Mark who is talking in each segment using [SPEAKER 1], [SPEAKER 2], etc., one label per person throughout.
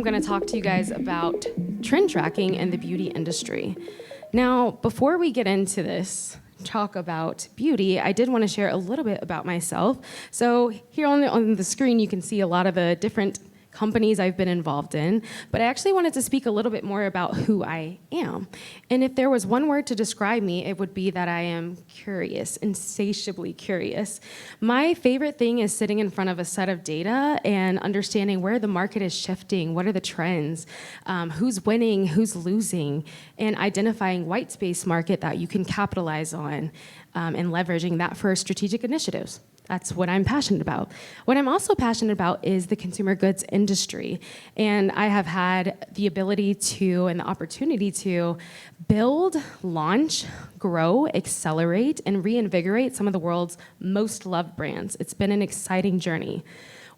[SPEAKER 1] going to talk to you guys about trend tracking in the beauty industry. Now, before we get into this talk about beauty, I did want to share a little bit about myself. So here on the screen, you can see a lot of the different companies I've been involved in, but I actually wanted to speak a little bit more about who I am. And if there was one word to describe me, it would be that I am curious, insatiably curious. My favorite thing is sitting in front of a set of data and understanding where the market is shifting, what are the trends, who's winning, who's losing, and identifying white space market that you can capitalize on and leveraging that for strategic initiatives. That's what I'm passionate about. What I'm also passionate about is the consumer goods industry. And I have had the ability to and the opportunity to build, launch, grow, accelerate, and reinvigorate some of the world's most loved brands. It's been an exciting journey.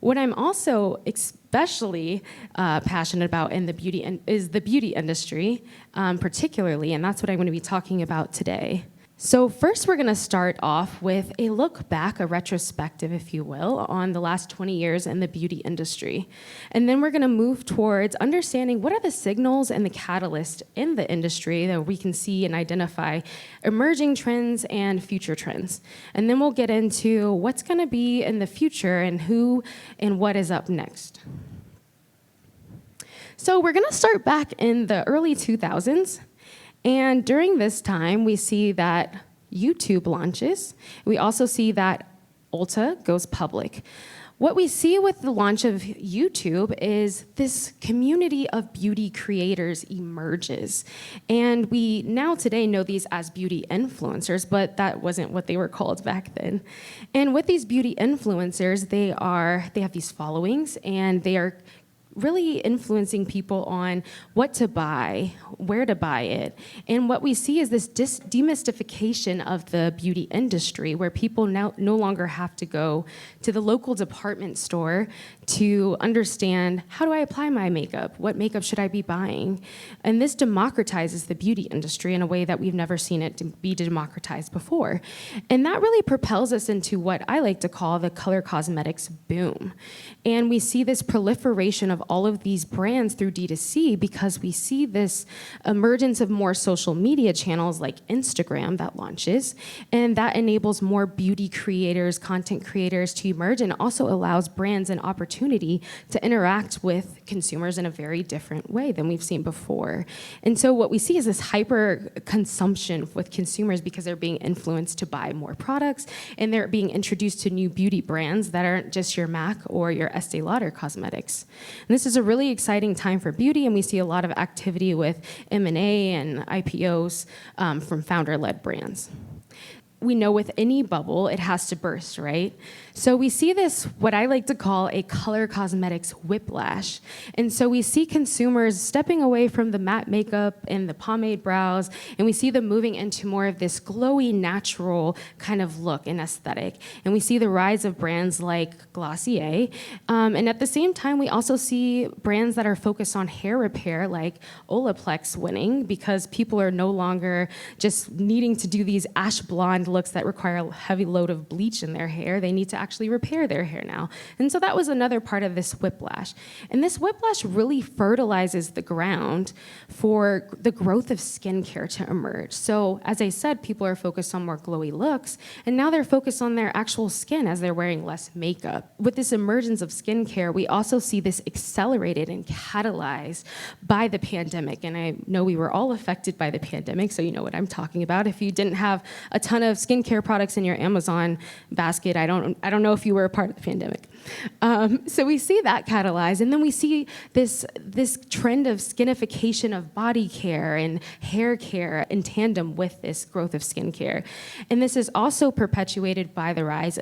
[SPEAKER 1] What I'm also especially passionate about in the beauty is the beauty industry, particularly, and that's what I'm going to be talking about today. So first, we're going to start off with a look back, a retrospective, if you will, on the last 20 years in the beauty industry. And then we're going to move towards understanding what are the signals and the catalysts in the industry that we can see and identify emerging trends and future trends. And then we'll get into what's going to be in the future and who and what is up next. So we're going to start back in the early 2000s. And during this time, we see that YouTube launches. We also see that Ulta goes public. What we see with the launch of YouTube is this community of beauty creators emerges. And we now today know these as beauty influencers, but that wasn't what they were called back then. And with these beauty influencers, they have these followings, and they are really influencing people on what to buy, where to buy it. And what we see is this demystification of the beauty industry, where people now no longer have to go to the local department store to understand, how do I apply my makeup? What makeup should I be buying? And this democratizes the beauty industry in a way that we've never seen it be democratized before. And that really propels us into what I like to call the color cosmetics boom. And we see this proliferation of all of these brands through D2C because we see this emergence of more social media channels like Instagram that launches, and that enables more beauty creators, content creators to emerge, and also allows brands an opportunity to interact with consumers in a very different way than we've seen before. And so what we see is this hyper consumption with consumers because they're being influenced to buy more products, and they're being introduced to new beauty brands that aren't just your MAC or your Estee Lauder cosmetics. And this is a really exciting time for beauty, and we see a lot of activity with M&A and IPOs from founder-led brands. We know with any bubble, it has to burst, right? So we see this, what I like to call a color cosmetics whiplash. And so we see consumers stepping away from the matte makeup and the pomade brows, and we see them moving into more of this glowy, natural kind of look and aesthetic. And we see the rise of brands like Glossier. And at the same time, we also see brands that are focused on hair repair, like Olaplex winning, because people are no longer just needing to do these ash blonde looks that require a heavy load of bleach in their hair. They need to actually repair their hair now. And so that was another part of this whiplash. And this whiplash really fertilizes the ground for the growth of skincare to emerge. So as I said, people are focused on more glowy looks, and now they're focused on their actual skin as they're wearing less makeup. With this emergence of skincare, we also see this accelerated and catalyzed by the pandemic. And I know we were all affected by the pandemic, so you know what I'm talking about. If you didn't have a ton of skincare products in your Amazon basket, I don't know if you were a part of the pandemic. So we see that catalyze, and then we see this trend of skinification of body care and hair care in tandem with this growth of skincare. And this is also perpetuated by the rise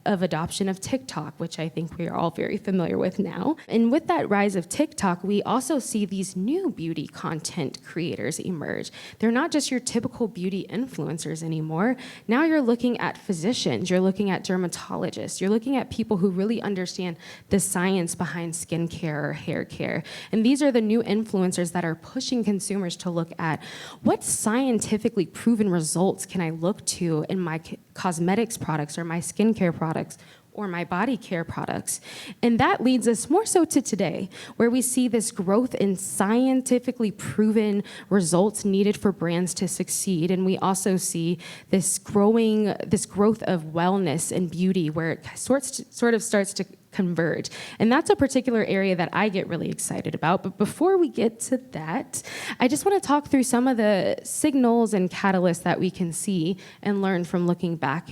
[SPEAKER 1] of adoption of TikTok, which I think we are all very familiar with now. And with that rise of TikTok, we also see these new beauty content creators emerge. They're not just your typical beauty influencers anymore. Now you're looking at physicians, you're looking at dermatologists, you're looking at people who really understand the science behind skincare or hair care. And these are the new influencers that are pushing consumers to look at what scientifically proven results can I look to in my cosmetics products or my skincare products or my body care products. And that leads us more so to today, where we see this growth in scientifically proven results needed for brands to succeed. And we also see this growth of wellness and beauty, where it sort of starts to converge. And that's a particular area that I get really excited about. But before we get to that, I just want to talk through some of the signals and catalysts that we can see and learn from looking back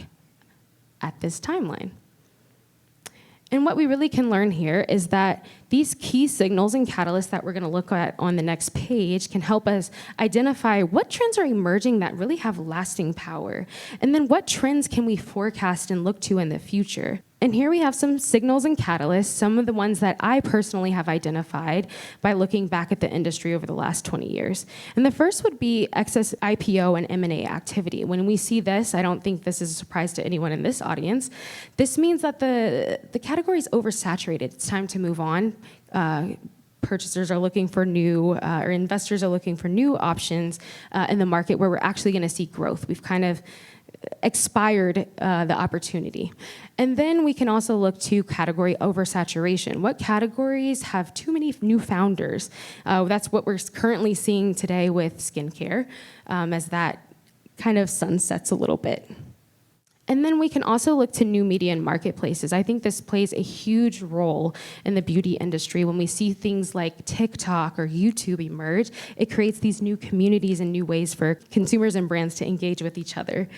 [SPEAKER 1] at this timeline. And what we really can learn here is that these key signals and catalysts that we're going to look at on the next page can help us identify what trends are emerging that really have lasting power, and then what trends can we forecast and look to in the future. And here we have some signals and catalysts, some of the ones that I personally have identified by looking back at the industry over the last 20 years. And the first would be excess IPO and M&A activity. When we see this, I don't think this is a surprise to anyone in this audience. This means that the category is oversaturated. It's time to move on. Purchasers are looking for new, or investors are looking for new options in the market where we're actually going to see growth. We've kind of expired the opportunity. And then we can also look to category oversaturation. What categories have too many new founders? That's what we're currently seeing today with skincare, as that kind of sunsets a little bit. And then we can also look to new media and marketplaces. I think this plays a huge role in the beauty industry. When we see things like TikTok or YouTube emerge, it creates these new communities and new ways for consumers and brands to engage with each other.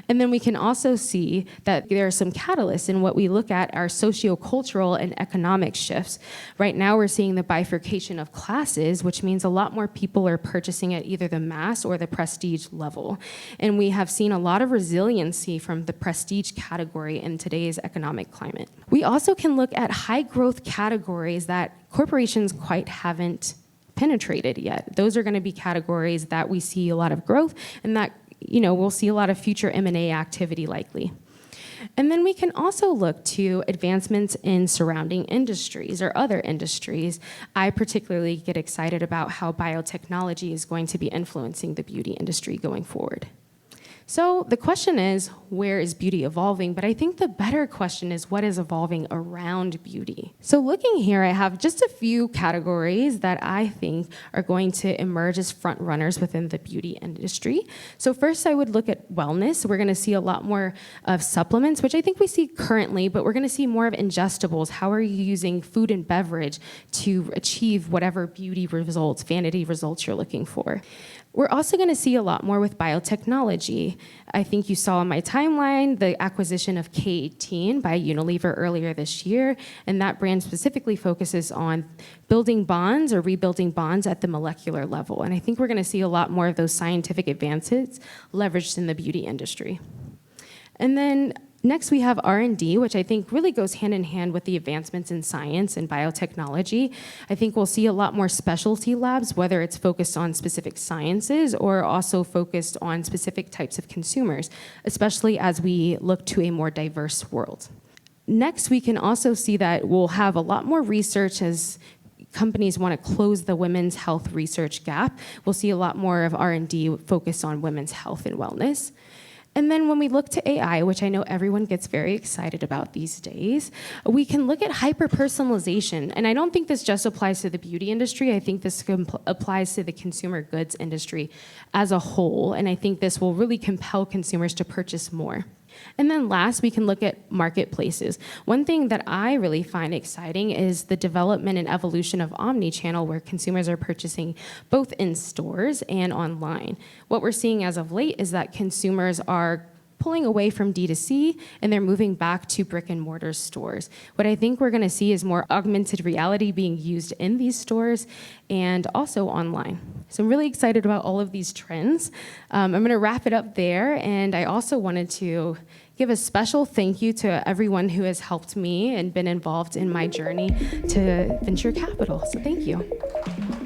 [SPEAKER 1] And then we can also see that there are some catalysts in what we look at are sociocultural and economic shifts. Right now, we're seeing the bifurcation of classes, which means a lot more people are purchasing at either the mass or the prestige level. And we have seen a lot of resiliency from the prestige category in today's economic climate. We also can look at high growth categories that corporations quite haven't penetrated yet. Those are going to be categories that we see a lot of growth and that, we'll see a lot of future M&A activity likely. And then we can also look to advancements in surrounding industries or other industries. I particularly get excited about how biotechnology is going to be influencing the beauty industry going forward. So the question is, where is beauty evolving? But I think the better question is, what is evolving around beauty? So looking here, I have just a few categories that I think are going to emerge as front runners within the beauty industry. So first, I would look at wellness. We're going to see a lot more of supplements, which I think we see currently, but we're going to see more of ingestibles. How are you using food and beverage to achieve whatever beauty results, vanity results you're looking for? We're also going to see a lot more with biotechnology. I think you saw on my timeline the acquisition of K18 by Unilever earlier this year, and that brand specifically focuses on building bonds or rebuilding bonds at the molecular level. And I think we're going to see a lot more of those scientific advances leveraged in the beauty industry. And then next, we have R&D, which I think really goes hand in hand with the advancements in science and biotechnology. I think we'll see a lot more specialty labs, whether it's focused on specific sciences or also focused on specific types of consumers, especially as we look to a more diverse world. Next, we can also see that we'll have a lot more research as companies want to close the women's health research gap. We'll see a lot more of R&D focused on women's health and wellness. And then when we look to AI, which I know everyone gets very excited about these days, we can look at hyper-personalization. And I don't think this just applies to the beauty industry. I think this applies to the consumer goods industry as a whole. And I think this will really compel consumers to purchase more. And then last, we can look at marketplaces. One thing that I really find exciting is the development and evolution of omni-channel, where consumers are purchasing both in stores and online. What we're seeing as of late is that consumers are pulling away from D2C and they're moving back to brick and mortar stores. What I think we're going to see is more augmented reality being used in these stores and also online. So I'm really excited about all of these trends. I'm going to wrap it up there, and I also wanted to give a special thank you to everyone who has helped me and been involved in my journey to venture capital. So thank you.